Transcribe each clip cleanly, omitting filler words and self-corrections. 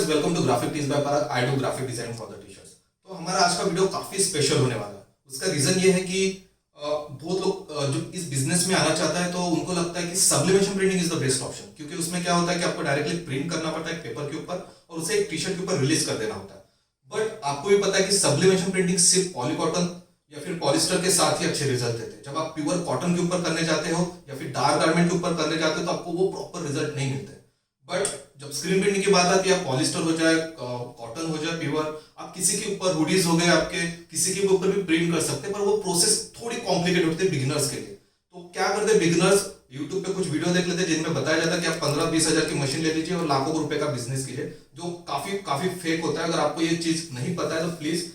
Guys, welcome to graphic tees by Parag. I do graphic design for the t-shirts. तो हमारा आज का video काफी स्पेशल होने वाला है। उसका रीजन ये है कि बहुत लोग जो इस बिजनेस में आना चाहता है तो उनको लगता है कि sublimation printing is the best option, क्योंकि उसमें क्या होता है कि आपको डायरेक्टली प्रिंट करना पड़ता है पेपर के ऊपर और उसे एक टी-शर्ट के ऊपर रिलीज कर देना होता है। बट आपको भी पता है कि सब्लिमेशन प्रिंटिंग सिर्फ पॉलीकॉटन या फिर पॉलिस्टर के साथ ही अच्छे रिजल्ट देते हैं। जब आप प्योर कॉटन के ऊपर करने जाते हो या फिर डार्क गारमेंट के ऊपर करने जाते हो तो आपको वो प्रॉपर रिजल्ट नहीं मिलते। बट जब स्क्रीन प्रिंटिंग की बात आती है, पॉलिस्टर हो जाए, कॉटन हो जाए प्योर, आप किसी के ऊपर हुडीज हो गए आपके, किसी के ऊपर भी प्रिंट कर सकते हैं। पर वो प्रोसेस थोड़ी कॉम्प्लिकेट होती है बिगिनर्स के लिए। तो क्या करते हैं बिगिनर्स, यूट्यूब पे कुछ वीडियो देख लेते हैं जिनमें बताया जाता है कि आप 15-20 हजार की मशीन ले लीजिए और लाखों रुपए का बिजनेस कीजिए, जो काफी काफी फेक होता है। अगर आपको ये चीज नहीं पता है तो प्लीज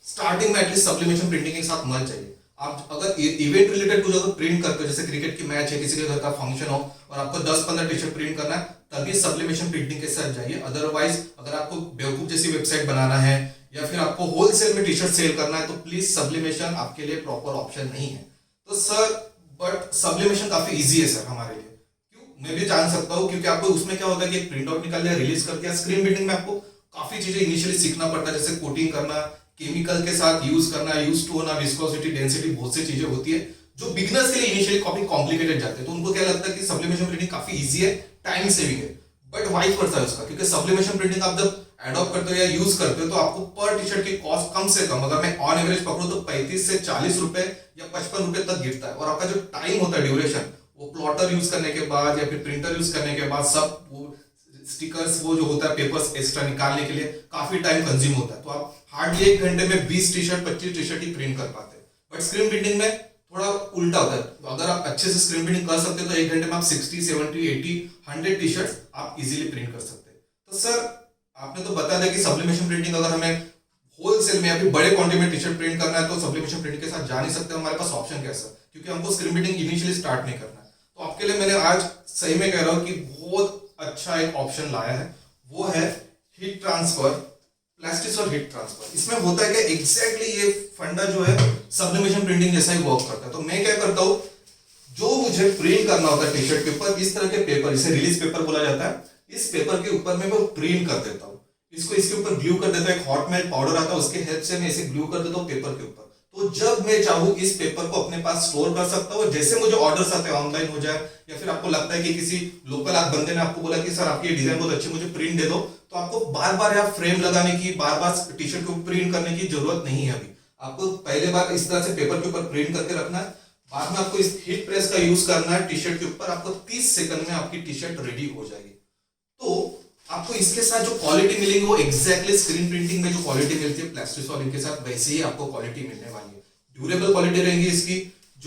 स्टार्टिंग में एटलीस्ट सब्लिमेशन प्रिंटिंग के साथ मत जाइए। आप अगर इवेंट रिलेटेड कुछ अगर प्रिंट करते हो, जैसे क्रिकेट की मैच है, किसी के घर का फंक्शन हो और आपको 10-15 टी शर्ट प्रिंट करना है, तभी सब्लिमेशन प्रिंटिंग के साथ जाइए। अदरवाइज अगर आपको बेवकूफ जैसी वेबसाइट बनाना है या फिर आपको होलसेल में टी शर्ट सेल करना है तो प्लीज सब्लिमेशन आपके लिए प्रॉपर ऑप्शन नहीं है। तो सर, बट सब्लिमेशन काफी इजी है सर हमारे लिए। क्यों? मैं भी जान सकता हूँ, क्योंकि आपको उसमें क्या होता है कि एक प्रिंट आउट निकाल लिया, रिलीज कर दिया। स्क्रीन प्रिंटिंग में आपको काफी चीजें इनिशियली सीखना पड़ता है, जैसे कोटिंग करना, केमिकल के साथ यूज करना, यूज टू होना, विस्कोसिटी, डेंसिटी, बहुत सी चीजें होती है जो बिगिनर्स के लिए इनिशियली काफी कॉम्प्लिकेटेड जाते हैं। तो उनको क्या लगता है कि सब्लिमेशन प्रिंटिंग काफी इजी है, टाइम सेविंग है। बट वाइस वर्सा है उसका, क्योंकि सब्लिमेशन प्रिंटिंग आप जब एडॉप्ट करते हो या यूज करते हो तो आपको पर टी शर्ट की कॉस्ट कम से कम, अगर मैं ऑन एवरेज पकड़ूं तो 35 से 40 रुपए या 55 रुपए तक गिरता है। और आपका जो टाइम होता है, ड्यूरेशन, वो प्लॉटर यूज करने के बाद या फिर प्रिंटर यूज करने के बाद सब वो स्टिकर्स, वो जो होता है पेपर्स एक्स्ट्रा निकालने के लिए काफी टाइम कंज्यूम होता है। तो आप हार्डली 1 घंटे में 20 टी शर्ट 25 टी शर्ट ही प्रिंट कर पाते हैं। बट स्क्रीन प्रिंटिंग में थोड़ा उल्टा होता है। तो अगर आप अच्छे से स्क्रीन प्रिंटिंग कर सकते हो तो 1 घंटे में आप 60, 70, 80, 100 टी शर्ट आप इजीली प्रिंट कर सकते हैं। तो सर, आपने तो बता दिया कि सब्लिमेशन प्रिंटिंग अगर हमें होलसेल में या फिर बड़े क्वांटिटी में टी शर्ट प्रिंट करना है तो सब्लिमेशन प्रिंटिंग के साथ जा नहीं सकते। हमारे पास ऑप्शन क्या है सर? क्योंकि हमको स्क्रीन प्रिंटिंग इनिशियली स्टार्ट नहीं करना है। तो आपके लिए मैंने आज सही में कह रहा हूँ कि बहुत अच्छा एक ऑप्शन लाया है, वो है heat transfer, plastisol heat transfer. इसमें होता है कि एग्जैक्टली ये फंडा जो है सब्लिमेशन प्रिंटिंग जैसा ही वर्क करता है। तो मैं क्या करता हूँ, जो मुझे प्रिंट करना होता है टी शर्ट के ऊपर, इस तरह के पेपर, इसे रिलीज पेपर बोला जाता है, इस पेपर के ऊपर मैं वो प्रिंट कर देता हूँ। इसको इसके ऊपर ग्लू कर देता हूँ। एक हॉट मेल्ट पाउडर आता है, उसके हेल्प से मैं इसे ग्लू कर देता हूँ पेपर के ऊपर। तो जब मैं चाहूँ इस पेपर को अपने पास स्टोर कर सकता हूँ। जैसे मुझे ऑर्डर्स आते हैं, ऑनलाइन हो जाए या फिर आपको लगता है कि किसी लोकल आप बंदे ने आपको बोला कि सर आपकी डिजाइन बहुत अच्छी, मुझे प्रिंट दे दो, तो आपको बार बार यहाँ फ्रेम लगाने की, बार बार टी शर्ट को प्रिंट करने की जरूरत नहीं है। अभी आपको पहले बार इस तरह से पेपर के ऊपर प्रिंट करके रखना है, बाद में आपको इस हीट प्रेस का यूज करना है टी शर्ट के ऊपर। आपको 30 सेकंड में आपकी टी शर्ट रेडी हो जाएगी। तो आपको इसके साथ जो क्वालिटी मिलेगी वो एग्जैक्टली स्क्रीन प्रिंटिंग में जो क्वालिटी मिलती है प्लास्टिसोल के साथ, वैसे ही आपको क्वालिटी मिलने वाली है। ड्यूरेबल क्वालिटी रहेगी इसकी,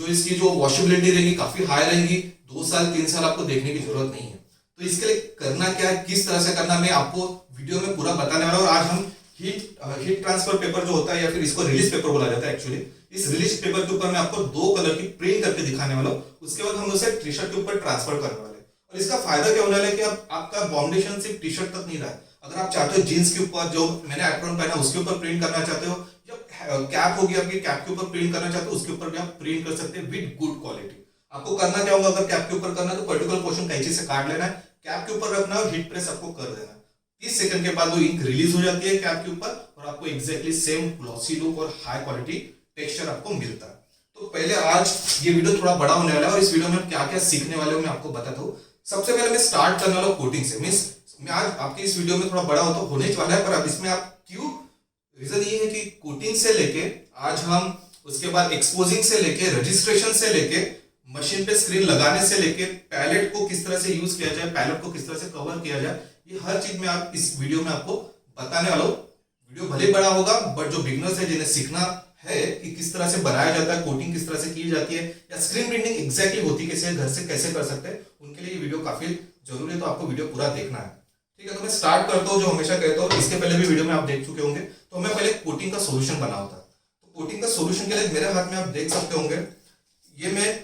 इसकी जो वॉशेबिलिटी रहेगी काफी हाई रहेगी। 2 साल 3 साल आपको देखने की जरूरत नहीं है। तो इसके लिए करना क्या है, किस तरह से करना, मैं आपको वीडियो में पूरा बताने वाला हूं। और आज हम हीट ट्रांसफर पेपर जो होता है, या फिर इसको रिलीज पेपर बोला जाता है एक्चुअली, इस रिलीज पेपर के ऊपर मैं आपको 2 कलर की प्रिंट करके दिखाने वाला हूँ। उसके बाद हम उसे टी शर्ट के ऊपर ट्रांसफर करने वाले हैं। और इसका फायदा क्या होने वाला है कि आपका बाउंडेशन सिर्फ टी शर्ट तक नहीं रहा है। अगर आप चाहते हो जीन्स के ऊपर, जो मैंने एप्रॉन पहना उसके ऊपर प्रिंट करना चाहते हो, या कैप होगी आपकी, कैप के ऊपर प्रिंट करना चाहते हो, उसके ऊपर भी आप प्रिंट कर सकते हैं विद गुड क्वालिटी। आपको करना क्या होगा, अगर कैप के ऊपर करना है तो पर्टिकुलर पोर्शन कैंची से काट लेना है, कैप के ऊपर रखना है और हीट प्रेस आपको कर देना है। 30 सेकंड के बाद वो इंक रिलीज हो जाती है कैप के ऊपर और आपको एग्जैक्टली सेम ग्लॉसी लुक और हाई क्वालिटी टेक्सचर आपको मिलता है। तो पहले आज ये वीडियो थोड़ा बड़ा होने वाला है और इस वीडियो में क्या क्या सीखने वाले हो मैं आपको बताता हूँ। सबसे पहले मैं स्टार्ट करने वाला हूँ कोटिंग से। मींस मैं आज आपकी इस वीडियो में थोड़ा बड़ा हो तो होने वाला है, पर अब इसमें आप क्यों, रीजन ये है कि कोटिंग से लेके आज हम उसके बाद एक्सपोजिंग से लेके, रजिस्ट्रेशन से लेके, मशीन पे स्क्रीन लगाने से लेके, पैलेट को किस तरह से यूज किया जाए, पैलेट को किस तरह से कवर किया जाए, ये हर चीज में आप इस वीडियो में आपको बताने वाला हूँ। वीडियो भले बड़ा होगा, बट जो बिगनर्स है जिन्हें सीखना है कि किस तरह से बनाया जाता है, कोटिंग किस तरह से की जाती है, या स्क्रीन प्रिंटिंग एग्जैक्टली होती कैसे, घर से कैसे कर सकते हैं, उनके लिए ये वीडियो काफी जरूरी है। तो आपको वीडियो पूरा देखना है, ठीक है। तो मैं स्टार्ट करता हूँ, जो हमेशा कहता हूँ, इसके पहले भी वीडियो में आप देख चुके होंगे। तो हमें पहले कोटिंग का सोल्यूशन बना होता है। तो कोटिंग का सोल्यूशन के लिए मेरे हाथ में आप देख सकते होंगे, ये मैं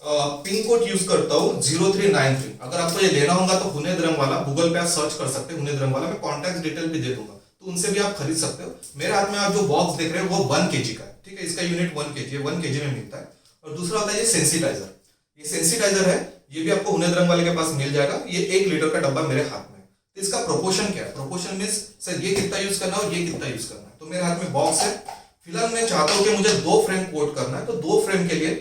पिंक कोट यूज करता हूँ 0393। अगर आपको ये लेना होगा तो हुनेद रंग वाला, गूगल पे आप सर्च कर सकते हैं हुनेद रंग वाला, मैं कॉन्टैक्ट डिटेल भी दे दूंगा, तो उनसे भी आप खरीद सकते हो। मेरे हाथ में आप जो बॉक्स देख रहे हैं वो 1 kg का है, ठीक है। इसका यूनिट 1 kg है, 1 kg में मिलता है। और दूसरा होता है ये सेंसिटाइजर। ये सेंसिटाइजर है, ये भी आपको हुनेद रंग वाले के पास मिल जाएगा। ये 1 लीटर का डब्बा मेरे हाथ में। इसका प्रोपोर्शन क्या है? प्रोपोर्शन मीन्स सर ये कितना यूज करना है और ये कितना यूज करना है। तो मेरे हाथ में बॉक्स है, फिलहाल मैं चाहता हूं कि मुझे 2 फ्रेम कोट करना है, तो 2 फ्रेम के लिए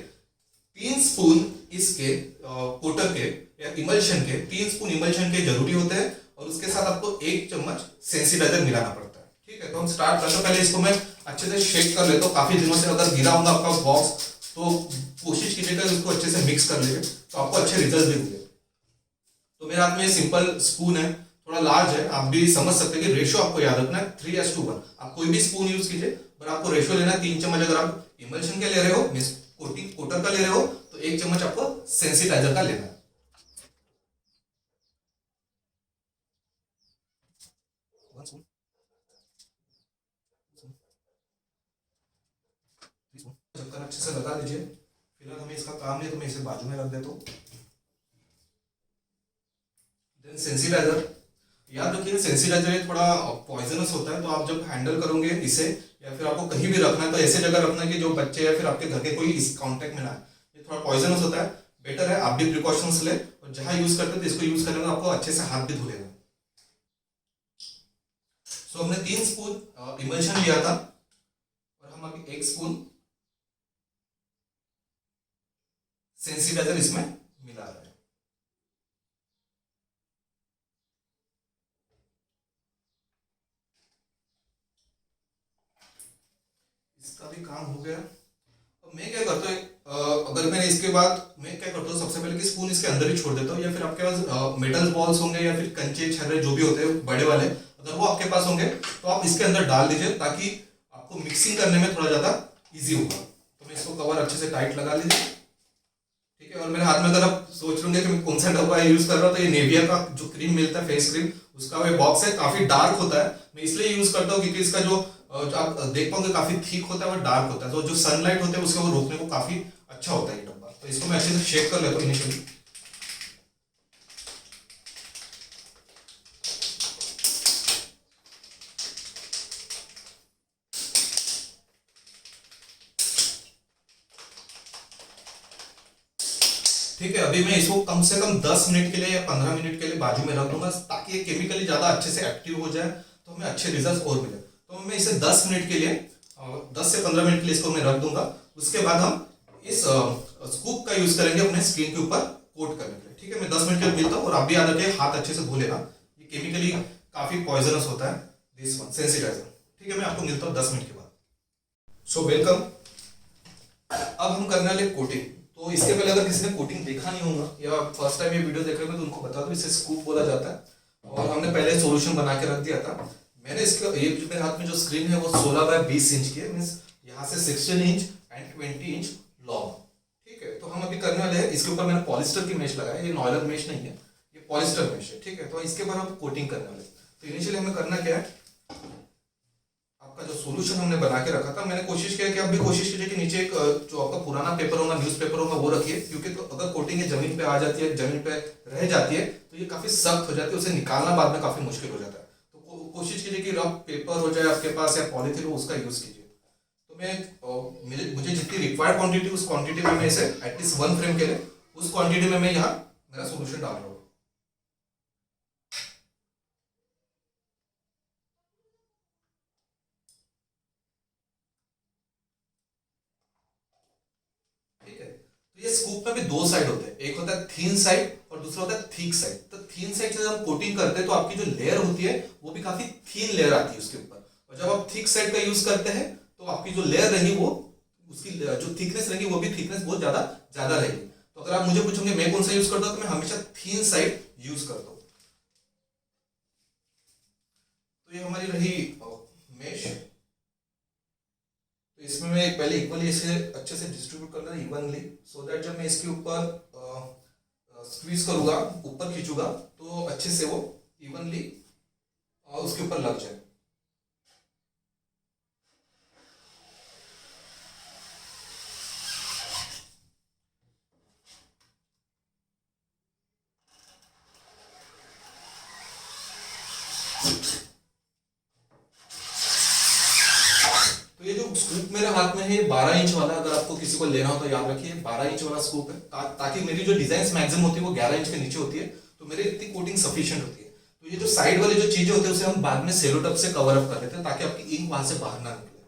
3 स्पून इसके कोटर के या इमल्शन के 3 स्पून इमल्शन के जरूरी होते हैं, और उसके साथ आपको 1 चम्मच सेंसिटाइजर मिलाना पड़ता है। ठीक है, तो हम स्टार्ट करते हैं। पहले इसको मैं अच्छे से शेक कर लेता हूँ। काफी दिनों से अगर गिरा होगा आपका बॉक्स तो कोशिश कीजिएगा इसको अच्छे से मिक्स कर लीजिए, तो आपको अच्छे रिजल्ट भी होंगे। तो मेरे हाथ में सिंपल स्पून है, थोड़ा लार्ज है, आप भी समझ सकते हैं कि रेशियो आपको याद रखना है 3:1। आप कोई भी स्पून यूज कीजिए, पर आपको रेशियो लेना है 3 चम्मच। अगर आप इमल्शन के ले रहे हो मीन्स कोटिंग कोटर का ले रहे हो तो 1 चम्मच आपको सेंसिटाइजर का लेना है। ढक्कन अच्छे से लगा लीजिए। फिलहाल हमें इसका काम नहीं, तो मैं इसे बाजू में रख देता हूँ। देन सेंसिटाइजर, याद रखिए सेंसिटाइजर थोड़ा पॉइजनस होता है, तो आप जब हैंडल करोगे इसे या फिर आपको कहीं भी रखना है तो ऐसे जगह रखना है कि जो बच्चे या फिर आपके घर के कोई इस कांटेक्ट में ना है। ये थोड़ा पॉइजनस होता है, बेटर है आप भी प्रिकॉशंस ले, और जहां यूज करते हो तो इसको यूज करने में आपको अच्छे से हाथ भी धो लेना। सो हमने 3 स्पून इमल्शन लिया था, और हम अभी 1 स्पून सेंसिटाइजर इसमें मिला रहे हैं। इसका भी काम हो गया। अब मैं क्या करता हूँ, अगर मैंने इसके बाद मैं क्या करता हूँ, सबसे पहले कि स्पून इसके अंदर ही छोड़ देता हूँ, या फिर आपके पास मेटल बॉल्स होंगे या फिर कंचे छर्रे जो भी होते हैं बड़े वाले, अगर वो आपके पास होंगे तो आप इसके अंदर डाल दीजिए, ताकि आपको मिक्सिंग करने में थोड़ा ज्यादा इजी होगा। तो मैं इसको कवर अच्छे से टाइट लगा लीजिए। ठीक है, और मेरे हाथ में अगर आप सोच रहे कि मैं कौन सा डब्बा यूज कर रहा हूँ, तो ये नेविया का जो क्रीम मिलता है फेस क्रीम, उसका वो बॉक्स है, काफी डार्क होता है। मैं इसलिए यूज करता हूँ क्योंकि इसका जो आप देख पाओगे काफी थिक होता है और डार्क होता है, तो जो सनलाइट होता है उसको वो रोकने को काफी अच्छा होता है ये डब्बा। तो इसको मैं अच्छे से शेक कर लेता हूँ इनिशियली। ठीक है, अभी मैं इसको कम से कम 10 मिनट के लिए या 15 मिनट के लिए बाजू में रख दूंगा, ताकि ये केमिकली ज्यादा अच्छे से एक्टिव हो जाए, तो हमें अच्छे रिजल्ट और मिले। तो मैं इसे 10 मिनट के लिए 10 से 15 मिनट के लिए इसको मैं रख दूंगा। उसके बाद हम इस स्कूप का यूज करेंगे अपने स्किन के ऊपर कोट करने के लिए। ठीक है, मैं 10 मिनट के लिए मिलता हूँ, और आप भी याद रखिए हाथ अच्छे से धो लेना, ये केमिकली काफी पॉइजनस होता है दिस वन सेंसिटाइजर। ठीक है, मैं आपको मिलता हूँ 10 मिनट के बाद। So welcome. अब हम करने वाले कोटिंग। तो इसके पहले अगर किसी ने कोटिंग देखा नहीं होगा या फर्स्ट टाइम ये वीडियो देख रहे हो तो उनको बता दो, इसे स्कूप बोला जाता है, और हमने पहले सॉल्यूशन बना के रख दिया था। मैंने इसका ये जो मेरे हाथ में जो स्क्रीन है वो 16x20 इंच की है, मींस यहाँ से 16 इंच एंड 20 इंच लॉन्ग। ठीक है, तो हम अभी करने वाले हैं, इसके ऊपर मैंने पॉलिस्टर की मेश लगाया है, ये नॉयलर मेश नहीं है, ये पॉलिस्टर मेश है। ठीक है, तो इसके ऊपर हम कोटिंग करने वाले। तो इनिशियली हमें करना क्या है, आपका जो सॉल्यूशन हमने बना के रखा था, मैंने कोशिश किया कि आप भी कोशिश कीजिए कि नीचे एक जो आपका पुराना पेपर होगा, न्यूज़पेपर होगा, वो रखिए, क्योंकि तो अगर कोटिंग जमीन पे आ जाती है, जमीन पे रह जाती है, तो ये काफी सख्त हो जाती है, उसे निकालना बाद में काफी मुश्किल हो जाता है। तो कोशिश कीजिए कि रफ पेपर हो जाए आपके पास या पॉलीथीन हो, उसका यूज कीजिए। तो मैं मुझे जितनी रिक्वायर्ड क्वांटिटी, उस क्वांटिटी में मैं इसे एटलीस्ट 1 फ्रेम के लिए उस क्वांटिटी में मैं यहाँ मेरा सोल्यूशन डाल रहा हूँ। ठीक है, तो ये स्कूप में भी 2 साइड होते हैं, एक होता है थिन साइड और दूसरा होता है थिक साइड। तो थिन साइड से जब हम कोटिंग करते हैं तो आपकी जो लेयर होती है वो भी काफी थिन लेयर आती है उसके ऊपर, और जब आप थिक साइड का यूज करते हैं तो आपकी जो लेयर रहेगी वो उसकी जो थिकनेस रहेगी वो भी थिकनेस बहुत ज्यादा ज्यादा रहेगी। तो अगर आप मुझे पूछोगे मैं कौन सा यूज करता हूँ, तो मैं हमेशा थिन साइड यूज करता हूँ। तो ये हमारी रही मेश। तो इसमें मैं पहले इक्वली इसे अच्छे से डिस्ट्रीब्यूट करना है इवनली, सो दैट जब मैं इसके ऊपर स्क्वीज करूंगा, ऊपर खींचूंगा, तो अच्छे से वो इवनली उसके ऊपर लग जाए। तो ये जो स्कूप मेरे हाथ में है 12 इंच वाला, अगर आपको किसी को लेना हो तो याद रखिए 12 इंच वाला स्कूप है, ताकि मेरी जो डिजाइन मैक्सिमम होती है वो 11 इंच के नीचे होती है, तो मेरे इतनी कोटिंग सफिशिएंट होती है। तो तो ये जो साइड वाली जो चीजें होती है उसे हम बाद में सेलो टेप से कवर अप कर लेते हैं ताकि आपकी इंक वहां से बाहर ना निकले।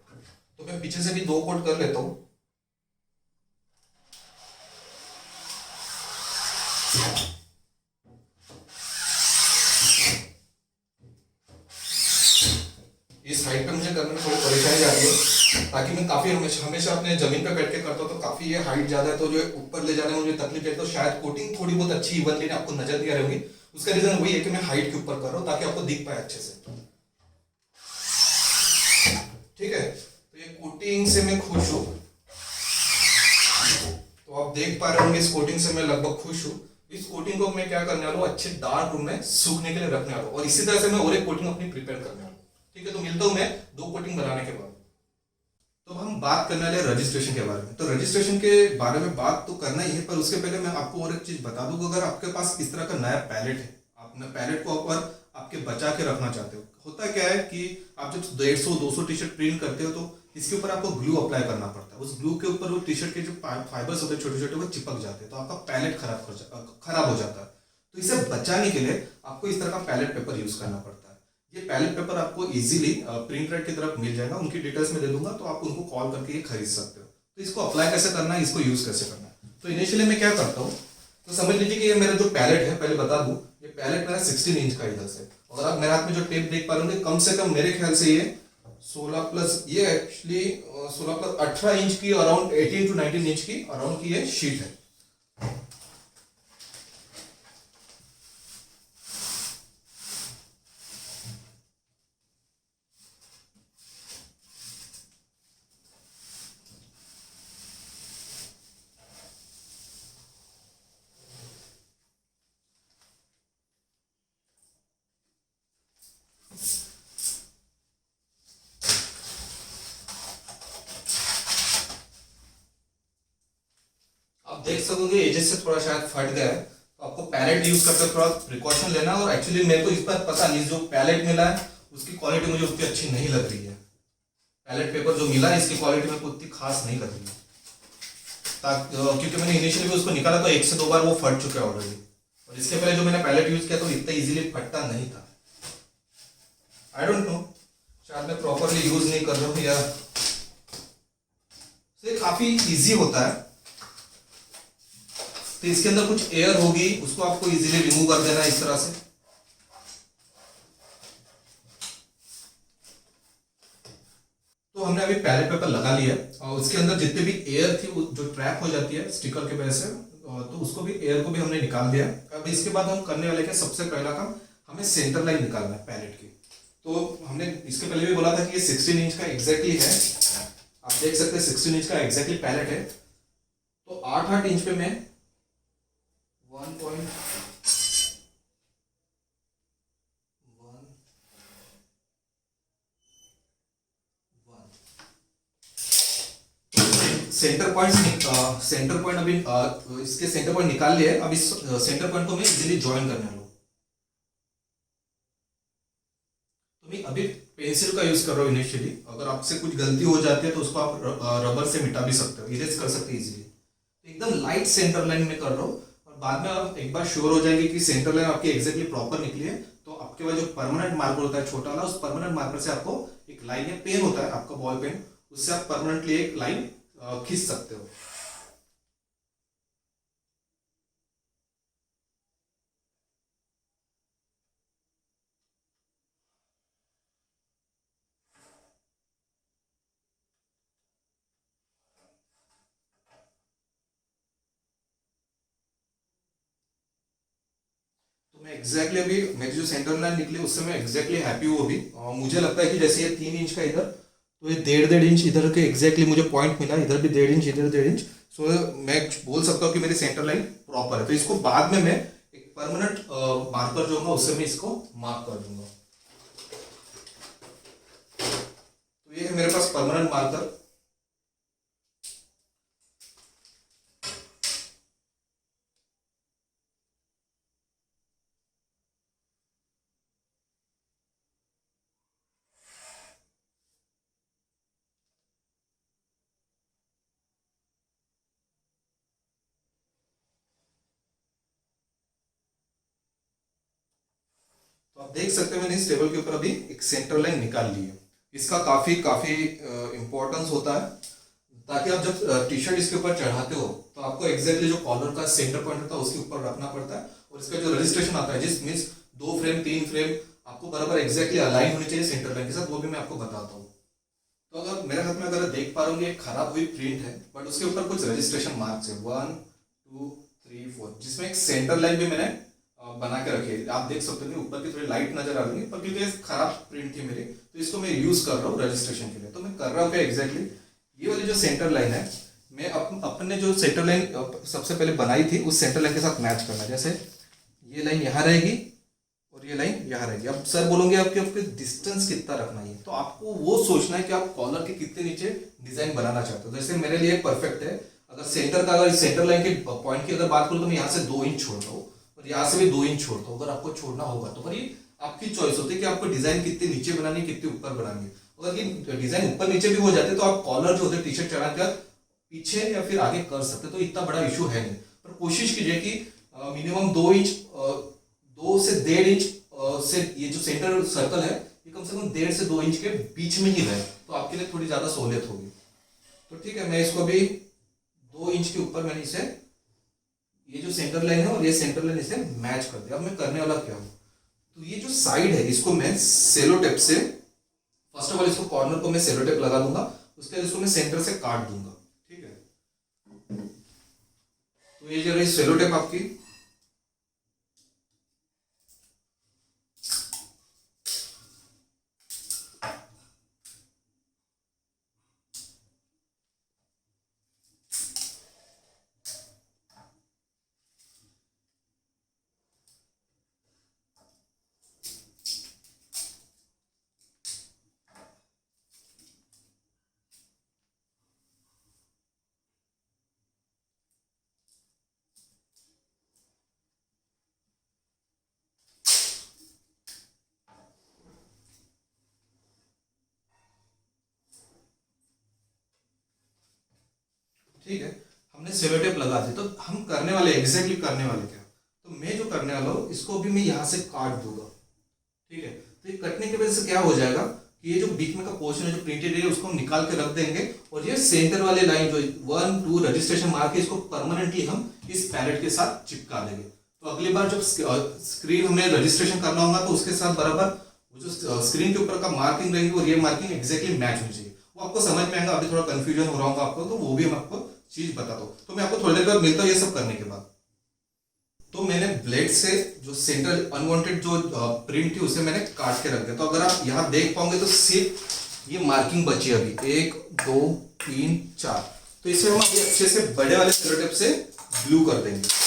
तो मैं पीछे से भी 2 कोट कर लेता हूँ। इस हाइट पे मुझे करने में थोड़ी परेशानी आ रही है ताकि मैं काफी हमेशा हमेशा अपने जमीन पे बैठ के करता हूँ, तो काफी ये हाइट ज्यादा है तो जो ऊपर ले जाने में मुझे तकलीफ है। तो शायद कोटिंग थोड़ी बहुत अच्छी इवनली आपको नजर नहीं आ रही होगी। उसका रीजन वही है कि मैं हाइट के ऊपर कर रहा हूँ ताकि आपको दिख पाए अच्छे से। ठीक है, तो ये कोटिंग से मैं खुश हूँ। तो आप देख पा रहे होंगे इस कोटिंग से मैं लगभग खुश हूँ। इस कोटिंग को मैं क्या करने वाला हूँ, अच्छे डार्क रूम में सूखने के लिए रखने वाला हूँ और इसी तरह से मैं और एक कोटिंग अपनी प्रिपेयर करने वाला हूँ। ठीक है, तो मिलता हूँ मैं 2 कोटिंग बनाने के बाद। तो हम बात करने वाले रजिस्ट्रेशन के बारे में। तो रजिस्ट्रेशन के बारे में बात तो करना ही है, पर उसके पहले मैं आपको और एक चीज बता दूं। अगर आपके पास इस तरह का नया पैलेट है, आप अपने पैलेट को ऊपर आपके बचा के रखना चाहते हो, होता क्या है कि आप जब 150-200 टी शर्ट प्रिंट करते हो तो इसके ऊपर आपको ग्लू अप्लाई करना पड़ता है। उस ग्लू के ऊपर वो टी शर्ट के जो फाइबर्स होते हैं छोटे छोटे वो चिपक जाते हैं, तो आपका पैलेट खराब हो जाता है। तो इसे बचाने के लिए आपको इस तरह का पैलेट पेपर यूज करना पड़ता है। ये पैलेट पेपर आपको इजीली प्रिंट रेट की तरफ मिल जाएगा, उनकी डिटेल्स में दे दूंगा, तो आप उनको कॉल करके ये खरीद सकते हो। तो इसको अप्लाई कैसे करना है, इसको यूज कैसे करना है, तो इनिशियली मैं क्या करता हूँ, तो समझ लीजिए कि ये मेरा जो पैलेट है, पहले बता दूं, ये पैलेट मेरा 16 इंच का इधर से, और आप मेरे हाथ में जो टेप देख पा रहे होंगे, कम से कम मेरे ख्याल से ये 16 प्लस, ये एक्चुअली 16 प्लस 18 इंच की, अराउंड 18 टू 19 इंच की अराउंड की ये शीट है। आप देख सकोगे एजेस से थोड़ा शायद फट गया है, तो आपको पैलेट यूज करते थोड़ा प्रिकॉशन लेना। और एक्चुअली मेरे को इस पर पता नहीं, जो पैलेट मिला है उसकी क्वालिटी मुझे उतनी अच्छी नहीं लग रही है। पैलेट पेपर जो मिला है इसकी क्वालिटी मेरे को उतनी खास नहीं लग रही है, क्योंकि मैंने इनिशियली भी उसको निकाला तो 1 से 2 बार वो फट चुका है ऑलरेडी, और इसके पहले जो मैंने पैलेट यूज किया तो इतना इजीली फटता नहीं था। आई डोंट नो, शायद मैं प्रॉपरली यूज नहीं कर रहा हूँ, या ये काफी इजी होता है। तो इसके अंदर कुछ एयर होगी, उसको आपको इजीली रिमूव कर देना है इस तरह से। तो हमने अभी पैलेट पेपर लगा लिया और उसके अंदर जितने भी एयर थी वो जो ट्रैप हो जाती है स्टिकर की वजह से, तो उसको भी, एयर को भी हमने निकाल दिया। अब इसके बाद हम करने वाले क्या, सबसे पहला काम हमें सेंटर लाइन निकालना है पैलेट की। तो हमने इसके पहले भी बोला था कि ये 16 इंच का एग्जैक्टली है, आप देख सकते हैं 16 इंच का एग्जैक्टली पैलेट है। तो 8-8 इंच पे मैं 1.1 सेंटर पॉइंट अभी इसके सेंटर पॉइंट निकाल लिए। अब इस सेंटर पॉइंट को मैं इजीली ज्वाइन करने वाला हूँ। तो मैं अभी पेंसिल का यूज कर रहा हूँ इनिशियली, अगर आपसे कुछ गलती हो जाती है तो उसको आप रबर से मिटा भी सकते हो, इरेज कर सकते हैं इजीली। एकदम लाइट सेंटर लाइन में कर रहा हूँ, और बाद में आप एक बार श्योर हो जाएंगे कि सेंटर लाइन आपकी एग्जैक्टली प्रॉपर निकली है, तो आपके पास जो परमानेंट मार्कर होता है छोटा वाला, उस परमानेंट मार्कर से आपको एक लाइन या पेन होता है आपका बॉल पेन, उससे आप परमानेंटली एक लाइन खींच सकते हो। तो मैं एग्जैक्टली अभी मेरी जो सेंटर लाइन निकली उससे मैं एग्जैक्टली हैप्पी हूँ अभी। मुझे लगता है कि जैसे ये 3 इंच का इधर, तो ये 1.5-1.5 इंच इधर के एग्जैक्टली मुझे पॉइंट मिला, इधर भी 1.5 इंच, इधर 1.5 इंच। सो मैं बोल सकता हूँ कि मेरी सेंटर लाइन प्रॉपर है। तो इसको बाद में मैं एक परमानेंट मार्कर जो होगा उससे मैं इसको मार्क कर दूंगा। तो ये है मेरे पास परमानेंट मार्कर। तो तो आप देख सकते हैं मैंने इस टेबल के ऊपर अभी एक सेंटर लाइन निकाल ली है। इसका काफी काफी इंपॉर्टेंस होता है, ताकि आप जब टी शर्ट इसके ऊपर चढ़ाते हो तो आपको एग्जैक्टली जो कॉलर का सेंटर पॉइंट होता है उसके ऊपर रखना पड़ता है। और इसका जो रजिस्ट्रेशन आता है, जिस मीन्स 2 फ्रेम 3 फ्रेम आपको बराबर एग्जैक्टली अलाइन होनी चाहिए सेंटर लाइन के साथ, वो भी मैं आपको बताता हूँ। तो अगर मेरे हाथ में अगर देख पा रहे होंगे एक खराब हुई प्रिंट है, बट उसके ऊपर कुछ रजिस्ट्रेशन मार्क्स है 1 2 3 4, जिसमें एक सेंटर लाइन भी मैंने बना के रखी है। आप देख सकते हो ऊपर की थोड़ी लाइट नजर आ रही है, पर क्योंकि खराब प्रिंट थी मेरी तो इसको मैं यूज कर रहा हूँ रजिस्ट्रेशन के लिए। तो मैं कर रहा हूँ क्या एग्जैक्टली, ये वाली जो सेंटर लाइन है मैं अपने जो सेंटर लाइन सबसे पहले बनाई थी उस सेंटर लाइन के साथ मैच करना। जैसे ये लाइन यहाँ रहेगी और ये लाइन यहाँ रहेगी। अब सर बोलोगे आपके डिस्टेंस कितना रखना है, तो आपको वो सोचना है कि आप कॉलर के कितने नीचे डिजाइन बनाना चाहते हो। जैसे मेरे लिए परफेक्ट है, अगर सेंटर का अगर सेंटर लाइन के पॉइंट की अगर बात करूँ तो मैं यहाँ से 2 इंच छोड़ता हूँ और यहाँ से भी 2 इंच छोड़ता हूँ। अगर आपको छोड़ना होगा तो पर ये आपकी चॉइस होती है कि आपको डिजाइन कितने नीचे बनानी है कितने ऊपर बनानी है। अगर ये डिजाइन ऊपर नीचे भी हो जाते तो आप कॉलर जो होते हैं टी शर्ट चढ़ाकर पीछे या फिर आगे कर सकते, तो इतना बड़ा इशू है नहीं। पर कोशिश कीजिए कि मिनिमम 2 इंच 2 से 1.5 इंच से ये जो सेंटर सर्कल है ये कम से कम 1.5 से 2 इंच के बीच में ही रहे, तो आपके लिए थोड़ी ज्यादा सहूलियत होगी। तो ठीक है, मैं इसको भी 2 इंच के ऊपर मैंने इसे ये जो सेंटर लाइन है और ये सेंटर लाइन इसे मैच कर दिया। अब मैं करने वाला क्या हूँ, तो ये जो साइड है इसको मैं सेलो टेप से फर्स्ट ऑफ ऑल इसको कॉर्नर को मैं सेलो टेप लगा दूंगा, उसके बाद इसको मैं सेंटर से काट दूंगा। ठीक है, तो ये जो रही सेलो टेप आपकी, ठीक है, हमने सेलो टेप लगा दी। तो हम करने वाले एग्जैक्टली करने वाले क्या, तो मैं जो करने वाला हूँ इसको भी मैं यहाँ से काट दूंगा। ठीक है, तो ये कटने की वजह से क्या हो जाएगा कि ये जो बीच में का पोर्शन है जो प्रिंटेड है उसको हम निकाल के रख देंगे, और ये सेंटर वाले लाइन जो 1 2 रजिस्ट्रेशन मार्क है इसको परमानेंटली हम इस पैलेट के साथ चिपका देंगे। तो अगली बार जब स्क्रीन हमें रजिस्ट्रेशन करना होगा तो उसके साथ बराबर वो जो स्क्रीन के ऊपर का मार्किंग रहेंगे और ये मार्किंग एग्जैक्टली मैच होनी चाहिए। वो आपको समझ में आएगा, अभी थोड़ा कंफ्यूजन हो रहा होगा आपको, तो वो भी हम आपको चीज बता दो। तो मैं आपको थोड़ी देर बाद मिलता हूँ ये सब करने के बाद। तो मैंने ब्लेड से जो सेंटर अनवांटेड जो प्रिंट थी उसे मैंने काट के रख दिया। तो अगर आप यहाँ देख पाओगे तो सिर्फ ये मार्किंग बची है अभी 1 2 3 4। तो इसे हम अच्छे से बड़े वाले सेलो टेप से ग्लू कर देंगे।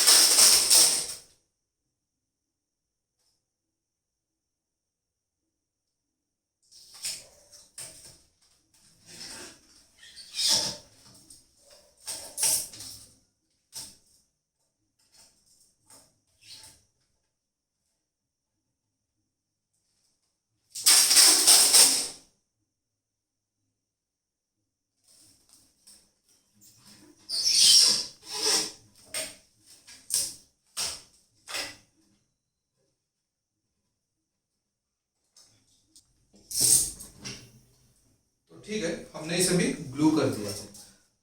ठीक है, हमने इसे भी ग्लू कर दिया है।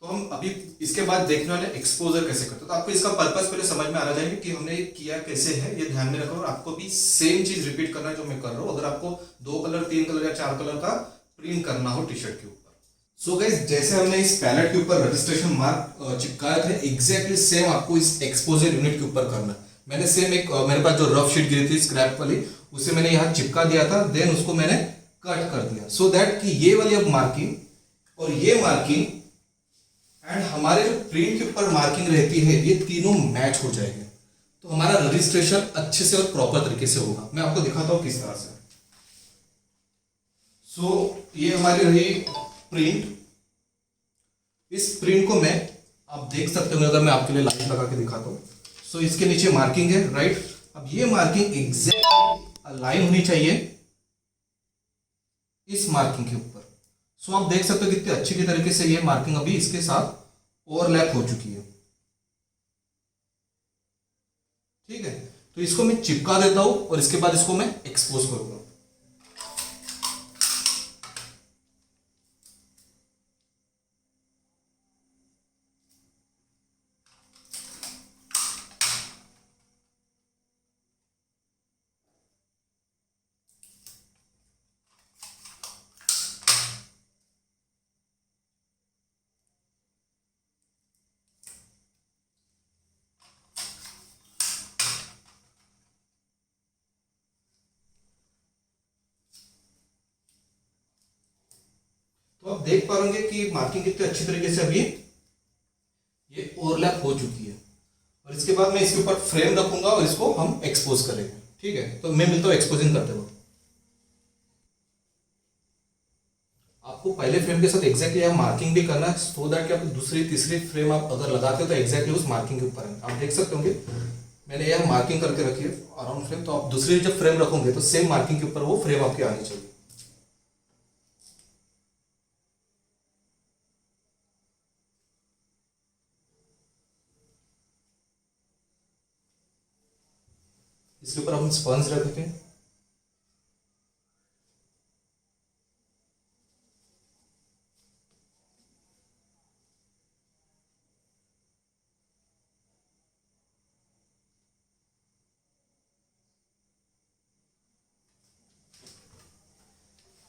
तो हम अभी इसके बाद देखने वाले एक्सपोजर कैसे करते हैं। तो आपको इसका पर्पस पहले समझ में आ जाएगा कि हमने किया कैसे है, ये ध्यान में रखो। और आपको भी सेम चीज रिपीट करना है जो मैं कर रहा हूँ, अगर आपको 2 कलर 3 कलर या 4 कलर का प्रिंट करना हो टी शर्ट के ऊपर। सो गाइस, जैसे हमने इस पैलेट के ऊपर रजिस्ट्रेशन मार्क चिपकाया था एग्जैक्टली सेम आपको इस एक्सपोजर यूनिट के ऊपर करना है। मैंने सेम एक मेरे पास जो रफ शीट गिरी थी स्क्रैप वाली उसे मैंने यहाँ चिपका दिया था, देन उसको मैंने कट कर दिया सो दैट कि ये वाली अब मार्किंग और ये मार्किंग एंड हमारे जो प्रिंट के ऊपर मार्किंग रहती है ये तीनों मैच हो जाएंगे। तो हमारा रजिस्ट्रेशन अच्छे से और प्रॉपर तरीके से होगा। मैं आपको दिखाता हूं किस तरह से। सो ये हमारी रही प्रिंट। इस प्रिंट को मैं आप देख सकते हो, अगर मैं आपके लिए लाइन लगा के दिखाता हूं। सो इसके नीचे मार्किंग है, राइट। अब ये मार्किंग एग्जैक्टली अलाइन होनी चाहिए इस मार्किंग के ऊपर। सो आप देख सकते हो कितने अच्छी की तरीके से ये मार्किंग अभी इसके साथ ओवरलैप हो चुकी है। ठीक है, तो इसको मैं चिपका देता हूं और इसके बाद इसको मैं एक्सपोज करूंगा। तो आप देख पाएंगे कि मार्किंग कितने अच्छी तरीके से अभी ये ओवरलैप हो चुकी है। और इसके बाद मैं इसके ऊपर फ्रेम रखूंगा और इसको हम एक्सपोज करेंगे। ठीक है, तो मैं मिलता हूं एक्सपोजिंग करते वक्त। आपको पहले फ्रेम के साथ एग्जैक्टली यहाँ मार्किंग भी करना है, सो दैट कि आप दूसरी तीसरी फ्रेम आप अगर लगाते हो तो एग्जैक्टली उस मार्किंग के ऊपर है। आप देख सकते होंगे मैंने यहाँ मार्किंग करके रखी है अराउंड फ्रेम, तो आप दूसरी जब फ्रेम रखोगे तो सेम मार्किंग के ऊपर वो फ्रेम आपकी आनी चाहिए। इसके ऊपर हम स्पंज रखेंगे।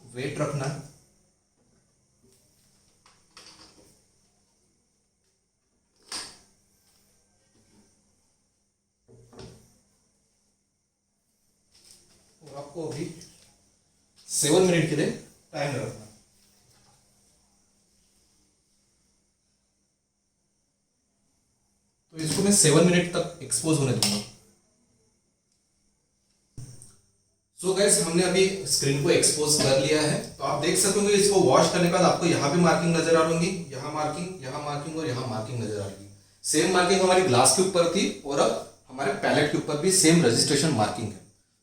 वेट रखना है। और आपको अभी 7 मिनट के लिए टाइम रखना है। तो इसको मैं 7 मिनट तक एक्सपोज होने दूंगा। सो गाइस, हमने अभी स्क्रीन को एक्सपोज कर लिया है। तो आप देख सकते होंगे इसको वॉश करने के बाद आपको यहाँ भी मार्किंग नजर आ रही होंगी, यहाँ मार्किंग और यहाँ मार्किंग नजर आ रही है। सेम मार्किंग हमारी ग्लास के ऊपर थी और अब हमारे पैलेट के ऊपर भी सेम रजिस्ट्रेशन मार्किंग है।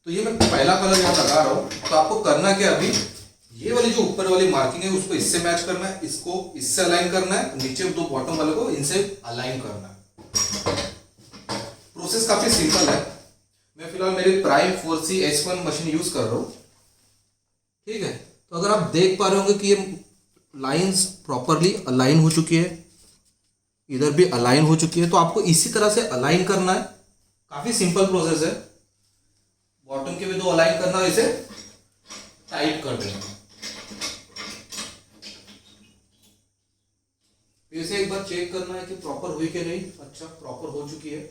तो ये मैं पहला कलर यहाँ लगा रहा हूँ। तो आपको करना क्या, अभी ये वाली जो ऊपर वाली मार्किंग है उसको इससे मैच करना है, इसको इससे अलाइन करना है, नीचे दो बॉटम वाले को इनसे अलाइन करना है। प्रोसेस काफी सिंपल है। मैं फिलहाल मेरी prime 4C H1 machine use कर रहा हूं। ठीक है, तो अगर आप देख पा रहे होंगे कि ये लाइंस प्रॉपरली अलाइन हो चुकी है, इधर भी अलाइन हो चुकी है, तो आपको इसी तरह से अलाइन करना है। काफी सिंपल प्रोसेस है। बॉटम के भी दो अलाइन करना है, इसे टाइट कर देना। फिर से एक बार चेक करना है कि प्रॉपर हुई कि नहीं। अच्छा, प्रॉपर हो चुकी है।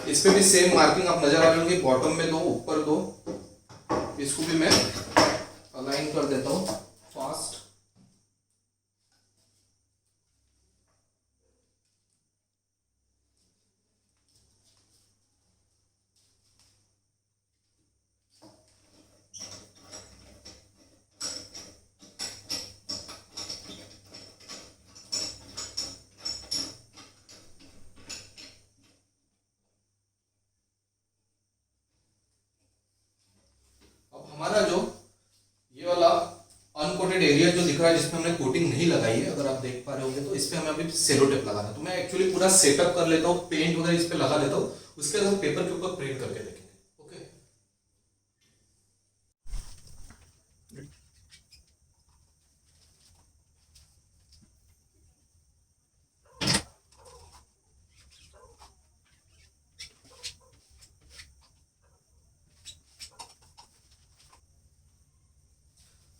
इस पे भी सेम मार्किंग आप नजर आ रही होंगी, बॉटम में दो, ऊपर दो। इसको भी मैं अलाइन कर देता हूं फास्ट। हमारा जो ये वाला अनकोटेड एरिया जो दिख रहा है, जिसमें हमने कोटिंग नहीं लगाई है, अगर आप देख पा रहे होंगे, तो इस पे हमें अभी सेलो टेप लगाना है। तो मैं एक्चुअली पूरा सेटअप कर लेता हूँ, पेंट वगैरह इस पे लगा लेता हूँ, उसके बाद हम पेपर के ऊपर प्रिंट करके देखेंगे। ओके,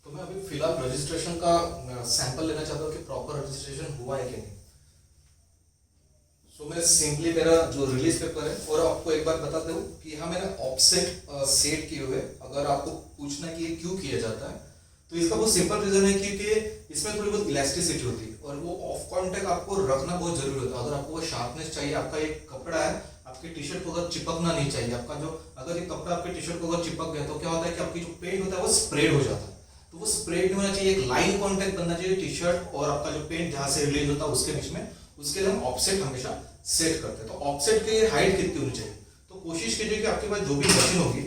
तो मैं अभी फिलहाल रजिस्ट्रेशन का सैंपल लेना चाहता हूँ कि प्रॉपर रजिस्ट्रेशन हुआ है कि नहीं। सो मैं सिंपली मेरा जो रिलीज पेपर है, और आपको एक बार बताते हूँ कि यहाँ मैंने ऑफसेट सेट किए हुए। अगर आपको पूछना है कि ये क्यों किया जाता है, तो इसका बहुत सिंपल रीजन है क्योंकि इसमें थोड़ी बहुत इलास्टिसिटी होती है और वो ऑफ कॉन्टेक्ट आपको रखना बहुत जरूरी होता है। अगर आपको वो शार्पनेस चाहिए, आपका एक कपड़ा है, आपके टी शर्ट को अगर चिपकना नहीं चाहिए, आपका जो अगर ये कपड़ा आपके टी शर्ट को अगर चिपक गया तो क्या होता है कि आपकी जो पेंट होता है वो स्प्रेड हो जाता है। तो वो स्प्रेड नहीं होना चाहिए, एक लाइन कॉन्टेक्ट बनना चाहिए टी शर्ट और आपका जो पेंट जहां से रिलीज होता है उसके बीच में। उसके लिए हम ऑफसेट हमेशा सेट करते हैं। तो ऑफसेट की हाइट कितनी होनी चाहिए, तो कोशिश कीजिए कि आपके पास जो भी मशीन होगी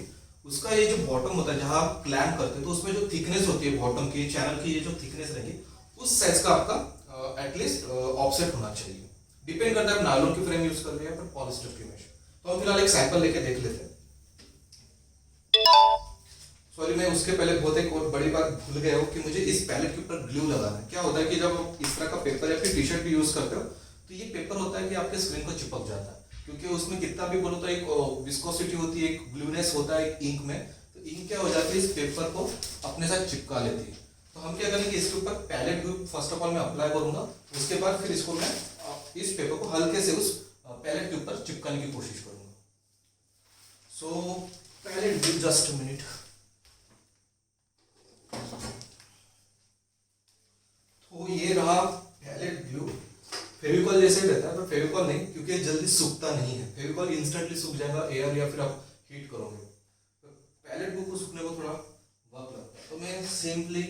उसका ये जो बॉटम होता है जहां आप क्लैम्प करते हैं, तो उसमें जो थिकनेस होती है बॉटम की चैनल की, ये जो थिकनेस रहेगी उस साइज का आपका एटलीस्ट ऑफसेट होना चाहिए। डिपेंड करता है आप नायलॉन की फ्रेम यूज कर रहे हैं या फिर पॉलिस्टर की मेश। तो हम फिलहाल एक सैंपल लेके देख लेते हैं। सॉरी, मैं उसके पहले बहुत एक और बड़ी बात भूल गया हूँ कि मुझे इस पैलेट के ऊपर ग्लू लगाना है। क्या होता है कि जब आप इस तरह का पेपर या फिर टी शर्ट भी यूज करते हो तो ये पेपर होता है कि आपके स्क्रीन को चिपक जाता है, क्योंकि उसमें कितना भी बोलो तो एक विस्कोसिटी होती है, एक ब्लूनेस होता है एक इंक में। तो इंक क्या हो जाती है, इस पेपर को अपने साथ चिपका लेती है। तो हम क्या करेंगे, इसके ऊपर palette glue first of all मैं अप्लाई करूंगा, उसके बाद फिर इसको मैं इस पेपर को हल्के से उस पैलेट के ऊपर चिपकाने की कोशिश करूंगा। So pallet glue, just a minute. तो ये रहा पैलेट ग्लू। फेविकॉल जैसे ही रहता है, पर फेविकॉल नहीं, क्योंकि ये जल्दी सूखता नहीं है। फेविकॉल इंस्टेंटली सूख जाएगा एयर या फिर आप हीट करोगे। तो पैलेट ग्लू को सूखने को थोड़ा वक्त लगता है। तो मैं सिंपली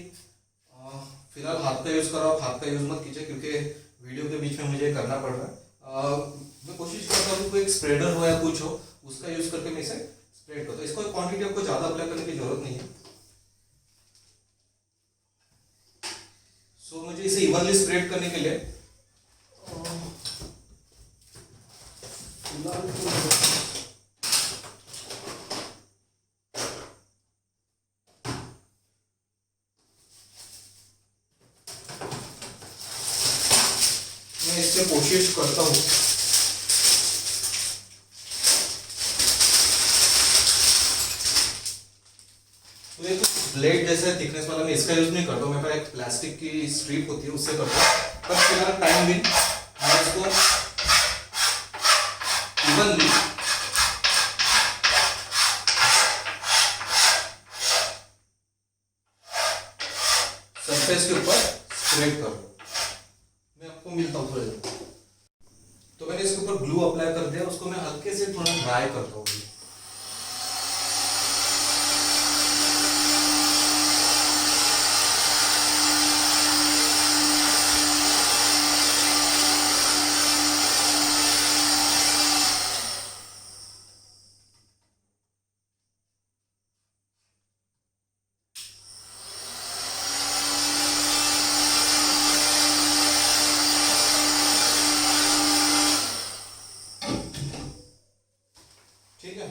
फिलहाल हाथ का यूज कर रहा हूँ। हाथ का यूज मत कीजिए, क्योंकि वीडियो के बीच में मुझे करना पड़ रहा है। मैं कोशिश करता हूँ कि कोई एक स्प्रेडर हो या कुछ हो, उसका यूज करके मैं इसे स्प्रेड करता हूँ। इसको क्वांटिटी आपको ज्यादा अप्लाई करने की जरूरत नहीं है। सो मुझे इसे इवनली स्प्रेड करने के लिए मैं इससे कोशिश करता हूँ तो एक ब्लेड जैसा थिकनेस वाला मैं इसका यूज नहीं करता हूँ। मेरे पास एक प्लास्टिक की स्ट्रिप होती है, उससे करता हूँ। पर फिलहाल टाइम भी मैं इसको इवनली सरफेस के ऊपर स्प्रेड कर रहा हूँ। मैं आपको मिलता हूँ थोड़ी देर। तो मैंने इसके ऊपर ग्लू अप्लाई कर दिया, उसको मैं हल्के से थोड़ा ड्राई करता हूँ। ठीक है,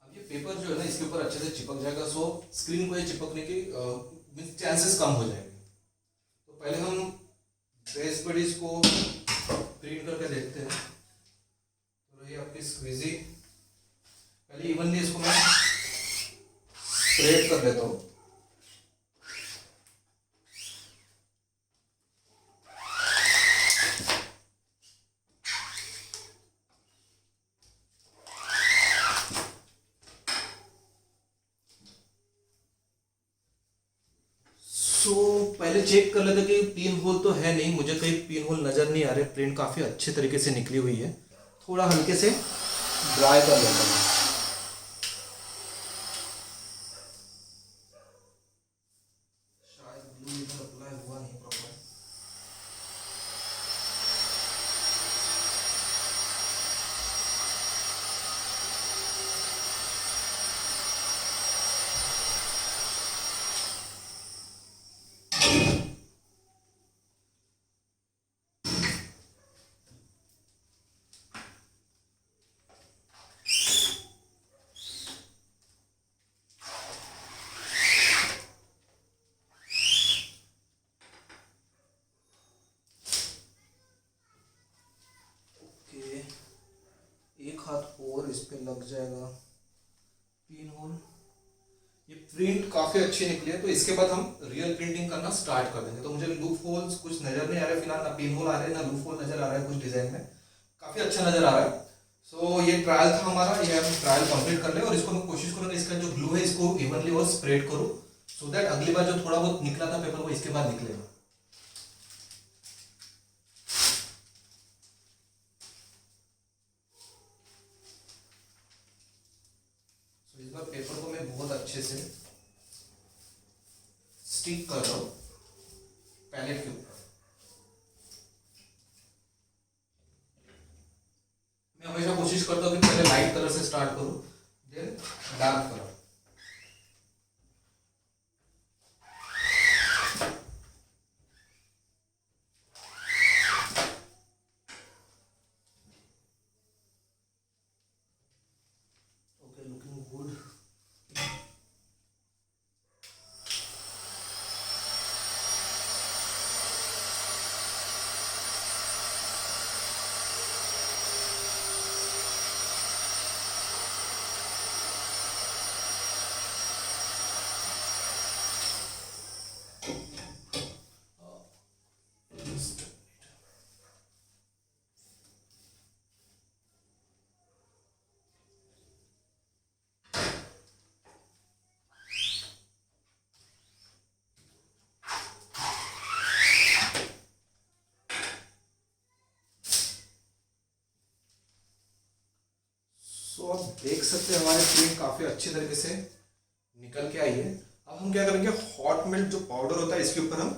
अब ये पेपर जो है ना इसके ऊपर अच्छे से चिपक जाएगा। सो स्क्रीन को ये चिपकने की चांसेस कम हो जाएंगे। तो पहले हम बेस बडीज को प्रिंट करके देखते हैं। तो ये आपकी स्क्वीजी, पहले इवनली इसको मैं स्प्रेड कर देता हूँ। सो पहले चेक कर लेते कि पिन होल तो है नहीं, मुझे कहीं पिन होल नजर नहीं आ रहे। प्रिंट काफी अच्छे तरीके से निकली हुई है। थोड़ा हल्के से ड्राई कर लेता हूँ। शायद ग्लू इधर अप्लाई हुआ नहीं प्रॉपर। एक हाथ और इस पे लग जाएगा पिन होल। ये प्रिंट काफी अच्छी निकली है। तो इसके बाद हम रियल प्रिंटिंग करना स्टार्ट कर देंगे। तो मुझे लूप होल्स कुछ नजर नहीं आ रहे फिलहाल, ना पिन होल आ रहे हैं ना लूप होल नजर आ रहा है कुछ डिजाइन में। काफी अच्छा नजर आ रहा है। सो ये ट्रायल था हमारा, ये हम ट्रायल कंप्लीट कर ले और इसको मैं कोशिश करूंगा इसका जो ग्लू है इसको इवनली और स्प्रेड करूं, सो दैट अगली बार जो थोड़ा बहुत निकला था पेपर वो इसके बाद निकलेगा। इस बार पेपर को मैं बहुत अच्छे से स्टिक कर रहा हूँ पैलेट के ऊपर। मैं हमेशा कोशिश करता हूँ कि पहले लाइट कलर से स्टार्ट करूँ, then dark colour. Okay, looking good. तो आप देख सकते हैं हमारे प्रिंट काफ़ी अच्छी तरीके से निकल के आई है। अब हम क्या करेंगे, हॉट मिल्क जो पाउडर होता है इसके ऊपर हम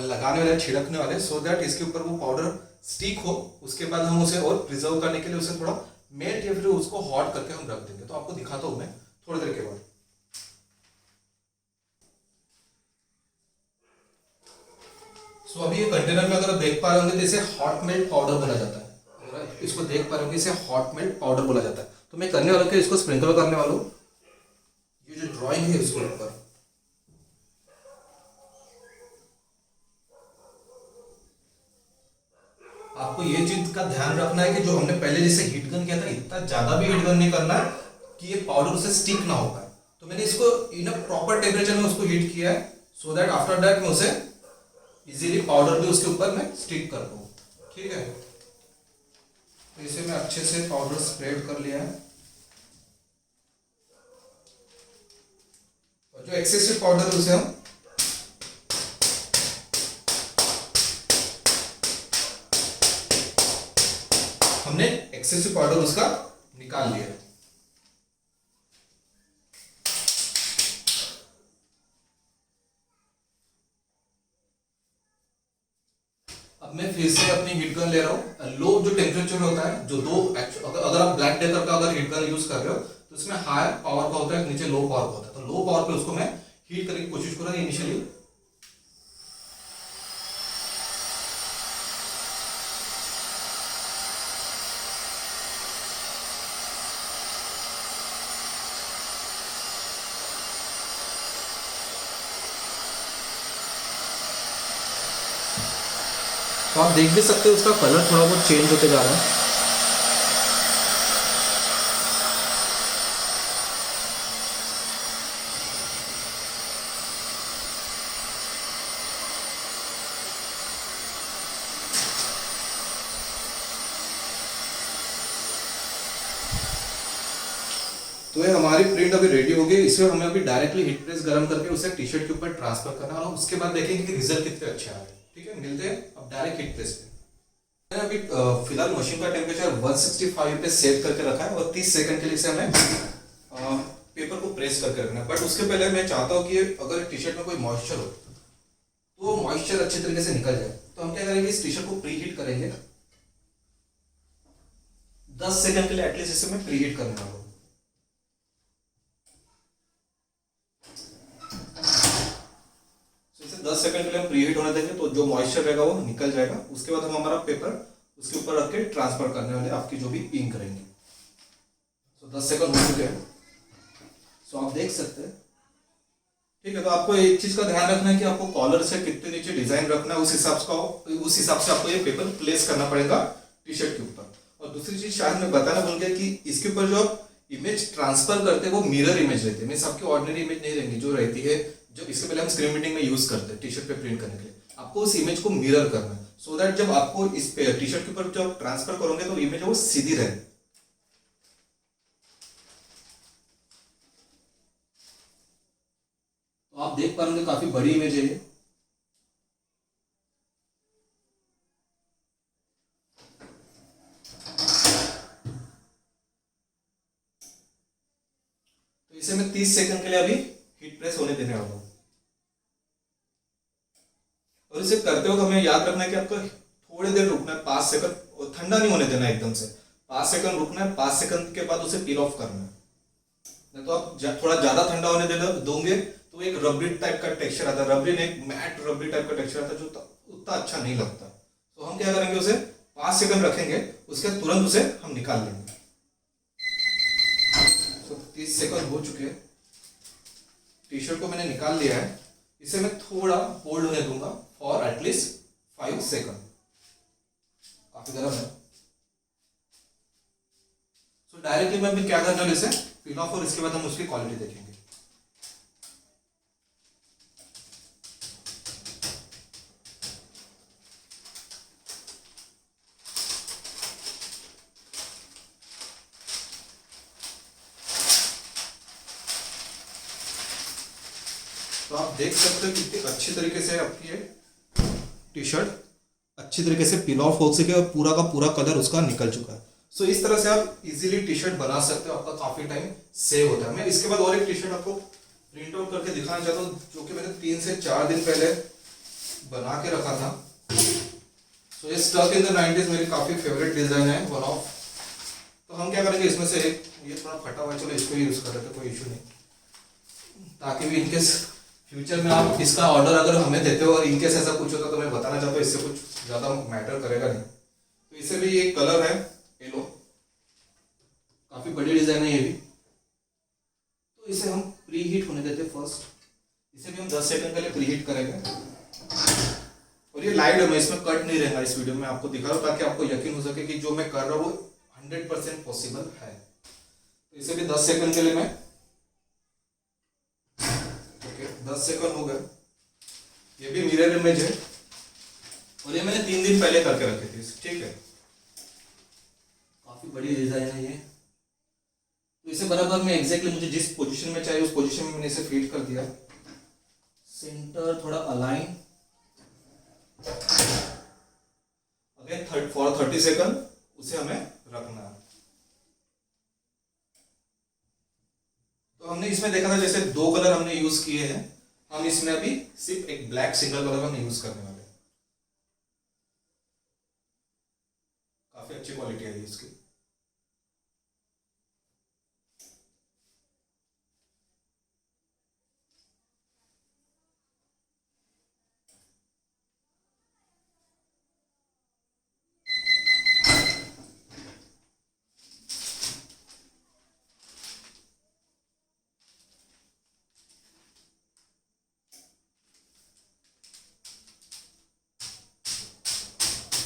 लगाने वाले, छिड़कने वाले, सो दैट इसके ऊपर वो पाउडर स्टिक हो। उसके बाद हम उसे और प्रिजर्व करने के लिए उसे थोड़ा मेल्ट या फिर उसको हॉट करके हम रख देंगे। तो आपको दिखाता हूँ मैं थोड़ी देर के बाद। सो अभी ये कंटेनर में अगर आप देख पा रहे होंगे तो इसे हॉट मिल्क पाउडर बोला जाता है। अगर इसको देख पा रहे होंगे इसे हॉट मिल्क पाउडर बोला जाता है। तो मैं करने वाला हूँ कि इसको स्प्रिंकल करने वाला हूँ, ये जो ड्राइंग है इसके ऊपर। आपको ये चीज का ध्यान रखना है कि जो हमने पहले जैसे हीट गन किया था, इतना ज्यादा भी हीट गन नहीं करना है कि ये पाउडर उसे स्टिक ना हो पाए। तो मैंने इसको इन अ प्रॉपर टेम्परेचर में उसको हीट किया है, सो दैट आफ्टर दैट मैं उसे इजीली पाउडर भी उसके ऊपर मैं स्टिक कर दूँ। ठीक है, तो इसे मैं अच्छे से पाउडर स्प्रेड कर लिया है। और जो एक्सेसिव पाउडर है उसे हम हमने एक्सेसिव पाउडर उसका निकाल लिया। अब मैं फिर से अपनी हीट गन ले रहा हूँ। लो जो टेम्परेचर होता है, जो दो अगर आप ब्लैक डेकर का अगर हीट गन यूज कर रहे हो तो इसमें हाई पावर का होता है, नीचे लो पावर का होता है। तो लो पावर पे उसको मैं हीट करने की कोशिश करूंगा इनिशियली। तो आप देख भी सकते हो उसका कलर थोड़ा बहुत चेंज होते जा रहा है। तो ये हमारी प्रिंट अभी रेडी हो गई। इसे हमें अभी डायरेक्टली हीट प्रेस गर्म करके उसे टी शर्ट के ऊपर ट्रांसफर करना और उसके बाद देखेंगे कि रिजल्ट कितने अच्छे आ रहे हैं। ठीक है, मिलते हैं अब डायरेक्ट हीट प्रेस पे। मैंने अभी फिलहाल मशीन का टेम्परेचर 165 पे सेट करके रखा है और 30 सेकंड के लिए इसे हमें पेपर को प्रेस करके रखना है। बट उसके पहले मैं चाहता हूँ कि अगर टी शर्ट में कोई मॉइस्चर हो तो मॉइस्चर अच्छे तरीके से निकल जाए। तो हम क्या करेंगे, इस टी शर्ट को प्री हीट करेंगे 10 सेकंड के लिए एटलीस्ट। इसे मैं प्री हीट करने वाला हूँ। इसे 10 सेकंड के लिए हम प्री हीट होने देंगे, तो जो मॉइस्चर रहेगा वो निकल जाएगा। उसके बाद हम हमारा पेपर उसके ऊपर रख के ट्रांसफर करने वाले आपकी जो भी इंक रहेंगे। तो 10 सेकंड हो चुके हैं, सो आप देख सकते हैं। ठीक है, तो आपको एक चीज का ध्यान रखना है कि आपको कॉलर से कितने नीचे डिजाइन रखना है, उस हिसाब से आपको ये पेपर प्लेस करना पड़ेगा टी शर्ट के ऊपर। और दूसरी चीज शायद मैं बताना भूल गया कि इसके ऊपर जो आप इमेज ट्रांसफर करते हैं वो मिरर इमेज रहती है। मीन्स आपकी ऑर्डिनरी इमेज नहीं रहेंगी, जो रहती है जो इसके पहले हम स्क्रीन प्रिंटिंग में यूज करते हैं टी शर्ट पे प्रिंट करने के लिए। आपको उस इमेज को मिरर करना है, सो दैट जब आपको इस टी शर्ट के ऊपर जब ट्रांसफर करोगे तो इमेज वो सीधी रहे। तो आप देख पाएंगे काफी बड़ी इमेज है ये। तो इसे मैं 30 सेकंड के लिए अभी हीट प्रेस होने देने वाला हूं। और इसे करते वक्त हमें याद रखना है कि आपको थोड़ी देर रुकना है, 5 सेकंड, और ठंडा नहीं होने देना एकदम से। 5 सेकंड रुकना है, 5 सेकंड के बाद उसे पील ऑफ करना है। नहीं तो आप थोड़ा ज्यादा ठंडा होने दोगे तो एक रबड़ी टाइप का टेक्सचर आता है, रबड़ी नहीं, एक मैट रबड़ी टाइप का टेक्सचर आता है, जो उतना अच्छा नहीं लगता। तो हम क्या करेंगे, उसे 5 सेकंड रखेंगे, उसके तुरंत उसे हम निकाल लेंगे। तो 30 सेकंड हो चुके हैं, टी शर्ट को मैंने निकाल लिया है। इसे मैं थोड़ा होल्ड होने दूंगा फॉर एटलीस्ट 5 सेकंड। काफी गर्म है। सो डायरेक्टली मैं भी क्या करने वाला, इसे पील ऑफ, और इसके बाद हम उसकी क्वालिटी देखेंगे। तो आप देख सकते हो कितनी अच्छी तरीके से आपकी ये टी शर्ट अच्छी तरीके से पील ऑफ हो सके और पूरा का पूरा कलर उसका निकल चुका है। सो इस तरह से आप इजीली टी शर्ट बना सकते हो, आपका काफी टाइम सेव होता है। मैं इसके बाद और एक टी शर्ट आपको प्रिंट आउट करके दिखाना चाहता हूँ, जो कि मैंने 3 से 4 दिन पहले बना के रखा था। सो ये स्टक इन द 90s मेरी काफी फेवरेट डिजाइन है, वन ऑफ। तो हम क्या करेंगे, इसमें से एक, ये थोड़ा फटा हुआ है, चलो इसको यूज कर लेते, कोई इशू नहीं, ताकि भी इनकेस फ्यूचर में आप इसका ऑर्डर अगर हमें देते हो और इनकेस ऐसा कुछ होता तो मैं बताना चाहता हूँ, इससे कुछ ज्यादा मैटर करेगा नहीं। तो इसे भी एक कलर है येलो, काफी बड़ी डिजाइन है ये भी। तो इसे हम प्री हीट होने देते फर्स्ट। इसे भी हम 10 सेकंड के लिए प्री हीट करेंगे। और ये लाइव है, मैं इसमें कट नहीं रहेगा, इस वीडियो में आपको दिखा रहा हूँ ताकि आपको यकीन हो सके कि जो मैं कर रहा हूँ वो 100% पॉसिबल है। तो इसे भी 10 सेकंड के लिए मैं 10 सेकंड हो गए। ये भी मिरर इमेज है और ये मैंने 3 दिन पहले करके रखे थे, ठीक है। काफी बड़ी डिजाइन है ये। तो इसे बराबर में एग्जैक्टली मुझे जिस पोजीशन में चाहिए उस पोजीशन में मैंने इसे फिट कर दिया। सेंटर थोड़ा अलाइन, अगेन फॉर 30 सेकंड उसे हमें रखना है। तो हमने इसमें देखा था जैसे 2 कलर हमने यूज किए हैं, हम इसमें अभी सिर्फ एक ब्लैक सिंगल कलर हम यूज करने वाले हैं। काफी अच्छी क्वालिटी है इसकी।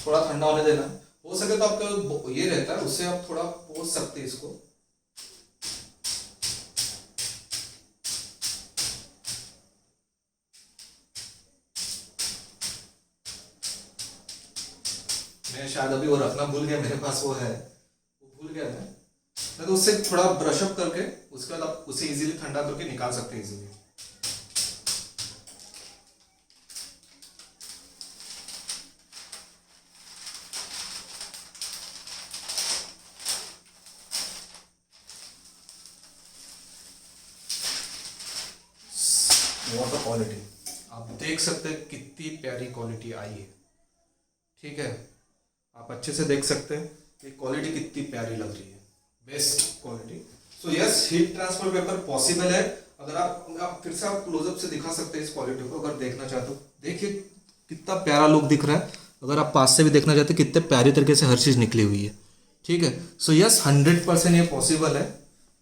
थोड़ा ठंडा होने देना, हो सके तो आपका ये रहता है, उससे आप थोड़ा पोंछ सकते हैं इसको। मैं शायद अभी वो रखना भूल गया, मेरे पास वो है, वो भूल गया मैं तो उससे थोड़ा ब्रश अप करके उसके बाद आप उसे इजीली ठंडा करके निकाल सकते हैं इजीली। वाटर क्वालिटी आप देख सकते हैं कितनी प्यारी क्वालिटी आई है, ठीक है। आप अच्छे से देख सकते हैं ये क्वालिटी कितनी प्यारी लग रही है, best quality. So yes, heat transfer paper possible है। अगर आप फिर से आप क्लोजअप से दिखा सकते हैं इस क्वालिटी को, अगर देखना चाहते हो। देखिए कितना प्यारा लुक दिख रहा है। अगर आप पास से भी देखना चाहते हो कितने प्यारी तरीके से हर चीज़ निकली हुई है, ठीक है। सो यस, 100% ये पॉसिबल है।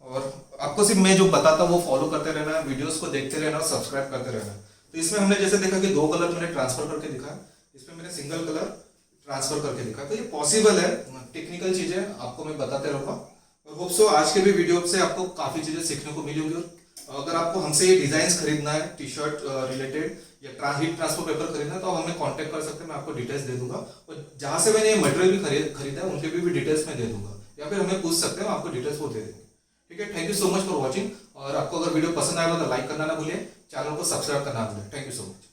और आपको सिर्फ मैं जो बताता हूँ वो फॉलो करते रहना है, वीडियोस को देखते रहना और सब्सक्राइब करते रहना। तो इसमें हमने जैसे देखा कि 2 कलर मैंने ट्रांसफर करके दिखा, इसमें मैंने सिंगल कलर ट्रांसफर करके दिखा। तो ये पॉसिबल है, टेक्निकल चीजें आपको मैं बताते रहूंगा। और होप सो आज के भी वीडियो से आपको काफी चीजें सीखने को मिली होंगी। अगर आपको हमसे ये डिजाइन खरीदना है, टी शर्ट रिलेटेड या हीट ट्रांसफर पेपर खरीदना है, तो आप हमें कांटेक्ट कर सकते हैं, मैं आपको डिटेल्स दे दूंगा। और जहां से मैंने ये मटेरियल भी खरीदा है उनके भी डिटेल्स मैं दे दूंगा, या फिर हमें पूछ सकते हैं, आपको डिटेल्स वो दे देंगे, ठीक है। Thank you so much for watching. और आपको अगर वीडियो पसंद आएगा तो लाइक करना ना भूलिए, चैनल को सब्सक्राइब करना ना भूलिए। Thank you so much.